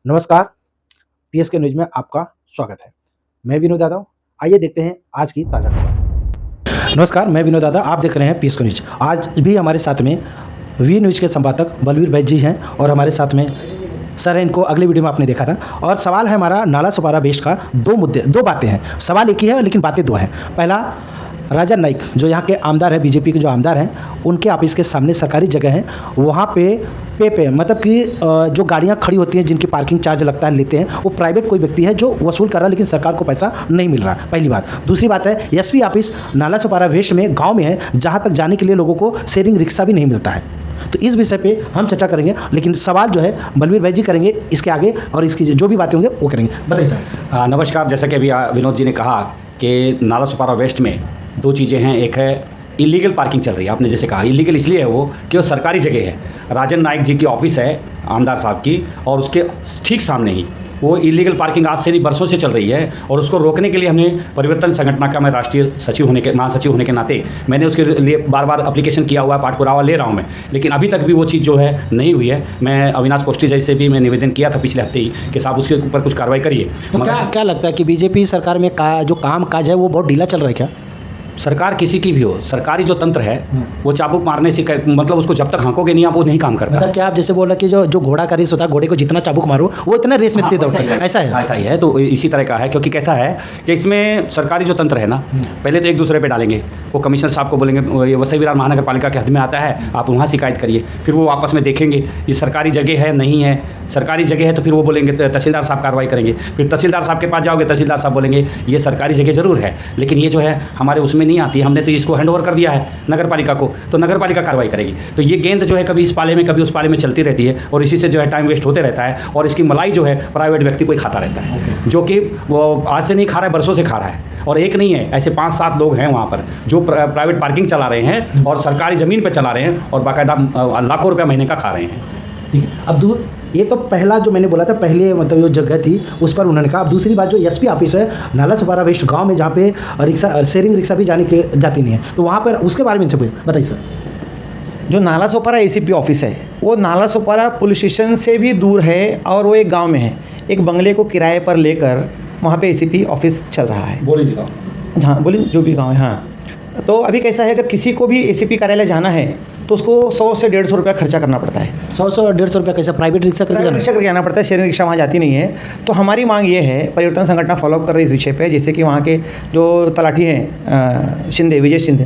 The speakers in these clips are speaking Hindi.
नमस्कार, पीएसके न्यूज़ में आपका स्वागत है। मैं विनोद यादव। आइए देखते हैं आज की ताज़ा खबर। नमस्कार, मैं विनोद यादव। आप देख रहे हैं पीएसके न्यूज़। आज भी हमारे साथ में वी न्यूज़ के संपादक बलवीर बैज जी हैं और हमारे साथ में सर हैं। इनको अगले वीडियो में आपने देखा था और सवाल है हमारा नाला सुपारा वेस्ट का। दो बातें हैं। सवाल एक ही है लेकिन बातें दो हैं। पहला, राजन नाइक जो यहाँ के आमदार हैं, बीजेपी के जो आमदार हैं, उनके ऑफिस के सामने सरकारी जगह है, वहाँ पे मतलब कि जो गाड़ियाँ खड़ी होती हैं जिनकी पार्किंग चार्ज लगता है, लेते हैं, वो प्राइवेट कोई व्यक्ति है जो वसूल कर रहा है, लेकिन सरकार को पैसा नहीं मिल रहा। पहली बात। दूसरी बात है, एसपी ऑफिस नाला सुपारा वेस्ट में गाँव में है, जहाँ तक जाने के लिए लोगों को शेयरिंग रिक्शा भी नहीं मिलता है। तो इस विषय पे हम चर्चा करेंगे, लेकिन सवाल जो है बलवीर भाई जी करेंगे इसके आगे, और इसकी जो भी बातें होंगे वो करेंगे। बताइए सर। नमस्कार। जैसा कि अभी विनोद जी ने कहा कि नाला सुपारा वेस्ट में दो चीज़ें हैं। एक है इलीगल पार्किंग चल रही है। आपने जैसे कहा इलीगल इसलिए है वो कि वो सरकारी जगह है। राजन नाइक जी की ऑफिस है आमदार साहब की, और उसके ठीक सामने ही वो इलीगल पार्किंग आज से नहीं बरसों से चल रही है। और उसको रोकने के लिए हमने परिवर्तन संगठन का, मैं राष्ट्रीय सचिव होने के महासचिव होने के नाते मैंने उसके लिए बार बार एप्लीकेशन किया हुआ है, पाठ पुरावा ले रहा हूँ मैं, लेकिन अभी तक भी वो चीज़ जो है नहीं हुई है। मैं अविनाश कोष्टी जी से भी मैं निवेदन किया था पिछले हफ्ते ही कि साहब उसके ऊपर कुछ कार्रवाई करिए। तो क्या लगता है कि बीजेपी सरकार में जो काम काज है वो बहुत ढीला चल रहा है क्या? सरकार किसी की भी हो, सरकारी जो तंत्र है वो चाबुक मारने से मतलब उसको जब तक हाँकोगे नहीं आप, वो नहीं काम करता। मतलब क्या आप जैसे बोल रहे कि जो घोड़ा का रेस होता है, घोड़े को जितना चाबुक मारो वो इतना रेस में तेज दौड़ता है, ऐसा है? ऐसा ही है। तो इसी तरह का है, क्योंकि कैसा है कि इसमें सरकारी जो तंत्र है ना, पहले तो एक दूसरे पे डालेंगे। वो कमिश्नर साहब को बोलेंगे वसई विरार महानगर पालिका के हद में आता है, आप वहाँ शिकायत करिए। फिर वो आपस में देखेंगे ये सरकारी जगह है नहीं है। सरकारी जगह है तो फिर वो बोलेंगे तहसीलदार साहब कार्रवाई करेंगे। फिर तहसीलदार साहब के पास जाओगे, तहसीलदार साहब बोलेंगे ये सरकारी जगह ज़रूर है, लेकिन ये जो है हमारे उसमें नहीं आती, हमने तो इसको हैंड ओवर कर दिया है नगर पालिका को, तो नगर पालिका कार्रवाई करेगी। तो ये गेंद जो है कभी इस पाले में कभी उस पाले में चलती रहती है, और इसी से जो है टाइम वेस्ट होते रहता है, और इसकी मलाई जो है प्राइवेट व्यक्ति कोई खाता रहता है, जो कि वो आज से नहीं खा रहा है, बरसों से खा रहा है। और एक नहीं है, ऐसे 5-7 लोग हैं वहाँ पर जो प्राइवेट पार्किंग चला रहे हैं और सरकारी ज़मीन पर चला रहे हैं, और बाकायदा लाखों रुपये महीने का खा रहे हैं। ठीक है। अब ये तो पहला जो मैंने बोला था, पहले मतलब जो जगह थी उस पर उन्होंने कहा। अब दूसरी बात, जो एसपी ऑफिस है नाला सुपारा वेस्ट गांव में, जहाँ पे रिक्शा शेयरिंग रिक्शा भी जाती नहीं है, तो वहाँ पर उसके बारे में बताइए सर। जो नाला सोपारा एसीपी ऑफिस है वो नाला सोपारा पुलिस स्टेशन से भी दूर है, और वो एक गांव में है। एक बंगले को किराए पर लेकर वहाँ पे एसीपी ऑफिस चल रहा है। हाँ बोलिए, जो भी गांव है। हाँ, तो अभी कैसा है, अगर किसी को भी एसीपी कार्यालय जाना है तो उसको 100 से 150 रुपया खर्चा करना पड़ता है। 100 से 150 रुपया कैसा? प्राइवेट रिक्शा करके आना पड़ता है, शेयरिंग रिक्शा वहाँ जाती नहीं है। तो हमारी मांग ये है, परिवर्तन संगठन फॉलोअप कर रही है इस विषय पे, जैसे कि वहाँ के जो तलाठी हैं शिंदे, विजय शिंदे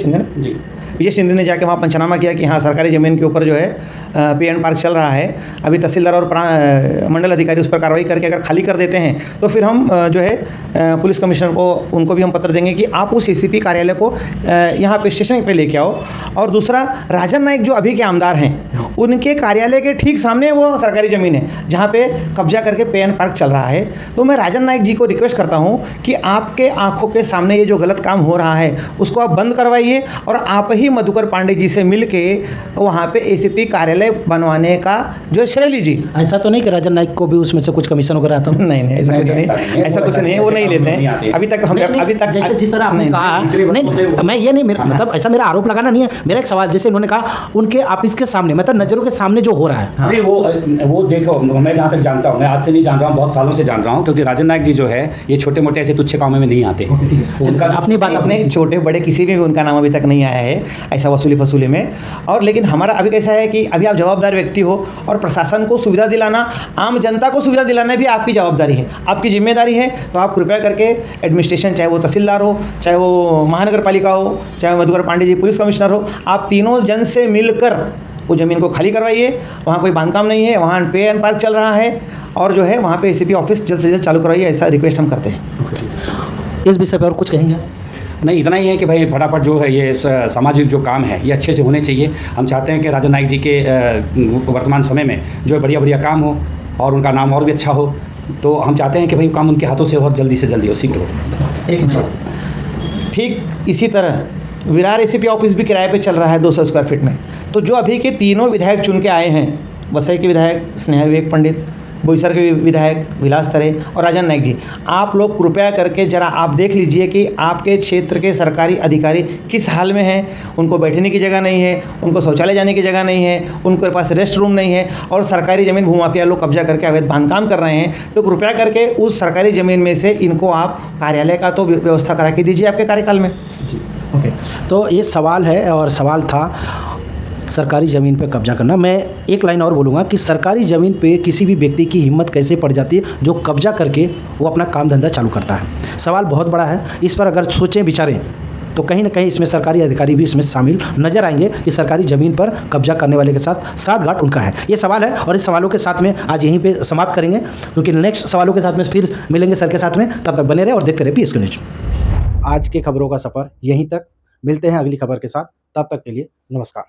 ना जी, विजय शिंदे ने जाके वहाँ पंचनामा किया कि हाँ सरकारी ज़मीन के ऊपर जो है पी एंड पार्क चल रहा है। अभी तहसीलदार और मंडल अधिकारी उस पर कार्रवाई करके अगर खाली कर देते हैं तो फिर हम जो है पुलिस कमिश्नर को, उनको भी हम पत्र देंगे कि आप उस एसीपी कार्यालय को यहाँ पे स्टेशन पे लेके आओ। और दूसरा, राजन नाइक जो अभी के आमदार हैं, उनके कार्यालय के ठीक सामने वो सरकारी ज़मीन है जहाँ पे कब्जा करके पे एंड पार्क चल रहा है। तो मैं राजन नाइक जी को रिक्वेस्ट करता हूँ कि आपके आंखों के सामने ये जो गलत काम हो रहा है उसको आप बंद करवाइए, और आप ही मधुकर पांडे जी से मिल के वहाँ पे एसीपी कार्यालय बनवाने का जो श्रेय लीजिए। ऐसा तो नहीं कि राजन नाइक को भी उसमें से कुछ कमीशन वगैरह आता? नहीं, ऐसा कुछ नहीं है, वो नहीं लेते हैं अभी तक। जैसे जिस तरह आपने कहा, नहीं मैं ये नहीं, मतलब ऐसा मेरा आरोप लगाना नहीं है। मेरा एक सवाल, जैसे उन्होंने कहा उनके ऑफिस के सामने, मतलब नज़रों के सामने जो हो रहा है। नहीं, वो देखो, मैं जहाँ तक जानता हूँ, मैं आज से नहीं जान रहा हूँ, बहुत सालों से जान रहा हूँ, क्योंकि राजन नाइक जी जो है ये छोटे मोटे ऐसे तुच्छ कामों में नहीं आते। उनका अपनी बात, अपने छोटे बड़े किसी में भी उनका नाम अभी तक नहीं आया है ऐसा वसूली में। और लेकिन हमारा अभी कैसा है कि अभी आप जवाबदार व्यक्ति हो, और प्रशासन को सुविधा दिलाना, आम जनता को सुविधा दिलाना भी आपकी जवाबदारी है, आपकी जिम्मेदारी है। तो आप कृपया करके एडमिनिस्ट्रेशन, चाहे वो तहसीलदार हो, चाहे वो महानगर पालिका हो, चाहे मधुकर पांडे जी पुलिस कमिश्नर हो, आप तीनों जन से मिलकर वो ज़मीन को खाली करवाइए। वहाँ कोई बांधकाम नहीं है, वहाँ पे एंड पार्क चल रहा है, और जो है वहाँ पे एसीपी ऑफिस जल्द से जल्द चालू करवाइए, ऐसा रिक्वेस्ट हम करते हैं। इस विषय पर और कुछ कहेंगे? नहीं, इतना ही है कि भाई फटाफट जो है ये सामाजिक जो काम है ये अच्छे से होने चाहिए। हम चाहते हैं कि राजन नाइक जी के वर्तमान समय में जो बढ़िया काम हो और उनका नाम और भी अच्छा हो, तो हम चाहते हैं कि भाई काम उनके हाथों से और जल्दी से जल्दी हो, शीघ्र हो। एक ठीक इसी तरह विरार एसीपी ऑफिस भी किराए पे चल रहा है 200 स्क्वायर फीट में। तो जो अभी के तीनों विधायक चुन के आए हैं, वसई के विधायक स्नेहा विवेक पंडित, बोईसर के विधायक विलास तरे और राजन नाइक जी, आप लोग कृपया करके ज़रा आप देख लीजिए कि आपके क्षेत्र के सरकारी अधिकारी किस हाल में हैं। उनको बैठने की जगह नहीं है, उनको शौचालय जाने की जगह नहीं है, उनके पास रेस्ट रूम नहीं है और सरकारी ज़मीन भूमाफिया लोग कब्जा करके अवैध बांधकाम कर रहे हैं। तो कृपया करके उस सरकारी ज़मीन में से इनको आप कार्यालय का तो व्यवस्था करा के दीजिए आपके कार्यकाल में। जी, ओके। तो ये सवाल है और सवाल था सरकारी ज़मीन पे कब्जा करना। मैं एक लाइन और बोलूँगा कि सरकारी ज़मीन पे किसी भी व्यक्ति की हिम्मत कैसे पड़ जाती है जो कब्जा करके वो अपना काम धंधा चालू करता है। सवाल बहुत बड़ा है, इस पर अगर सोचें विचारें तो कहीं ना कहीं इसमें सरकारी अधिकारी भी इसमें शामिल नजर आएंगे कि सरकारी ज़मीन पर कब्जा करने वाले के साथ साठगांठ उनका है। ये सवाल है और इस सवालों के साथ में आज यहीं पे समाप्त करेंगे, क्योंकि नेक्स्ट सवालों के साथ में फिर मिलेंगे सर के साथ में। तब तक बने रहे और देखते रहे PSK न्यूज। आज के खबरों का सफ़र यहीं तक, मिलते हैं अगली खबर के साथ, तब तक के लिए नमस्कार।